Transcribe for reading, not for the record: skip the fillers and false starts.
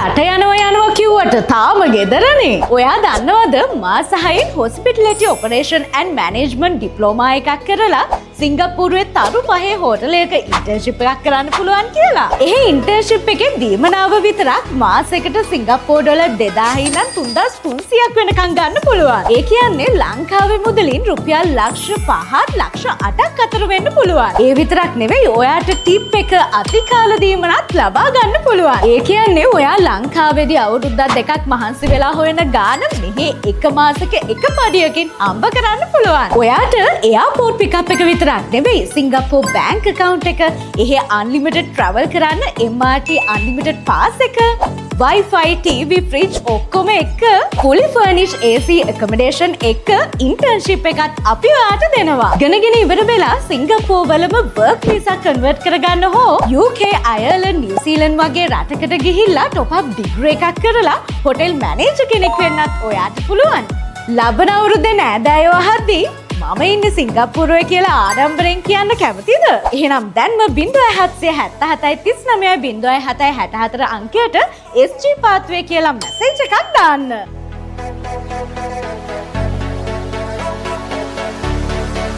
රට යනවා කිව්වට තාම ගෙදරනේ. ඔයා දන්නවද මා සහයෙන් hospitality operation and management diploma එකක් කරලා සිංගප්පූරුවේ තරු පහේ හෝටලයක ඉන්ටර්න්ෂිප් එකක් කරන්න පුළුවන් කියලා. ඒ ඉන්ටර්න්ෂිප් එකේ දීමනාව විතරක් මාසෙකට සිංගප්පූරු ඩොලර් 2000 ඉඳන් 3300ක් වෙනකන් ගන්න පුළුවන්. ඒ කියන්නේ ලංකාවේ මුදලින් රුපියල් ලක්ෂ 5ත් ලක්ෂ 8ක් අතර වෙන්න පුළුවන්. ඒ විතරක් නෙවෙයි ඔයාට ටිප් එක අතිකාල දීමනත් ලබා ගන්න පුළුවන්. ඒ කියන්නේ ඔයා ලංකාවේදී අවුරුද්දක් දෙකක් මහන්සි වෙලා හොයන ගාන මෙහි එක මාසෙක එක පඩියකින් අම්බ කරන්න පුළුවන්. ඔයාට එයාපෝට් පිකප් එක විතරක් නෙවෙයි සිංගප්පූරු බැංක් account එක, එහේ unlimited travel කරන්න MRT unlimited pass එක, Wi-Fi, TV, fridge ඔක්කොම එක fully furnished AC accommodation එක internship එකත් අපි ඔයාට දෙනවා. ගෙනගෙන ඉවර වෙලා සිංගප්පූරු වලම work visa convert කරගන්න හෝ UK, Ireland, New Zealand වගේ රටකට ගිහිල්ලා top up degree එකක් කරලා hotel manager කෙනෙක් වෙන්නත් ඔයාට පුළුවන්. ලබන අවුරුද්දේ නෑදෑයෝ අහද්දී මම ඉන්නේ සිංගප්පූරුවේ කියලා ආඩම්බරෙන් කියන්න කැමතිද? එහෙනම් දැන්ම 0739390764 අංකයට SG පාත්වේ කියලා මැසේජ් එකක් දාන්න.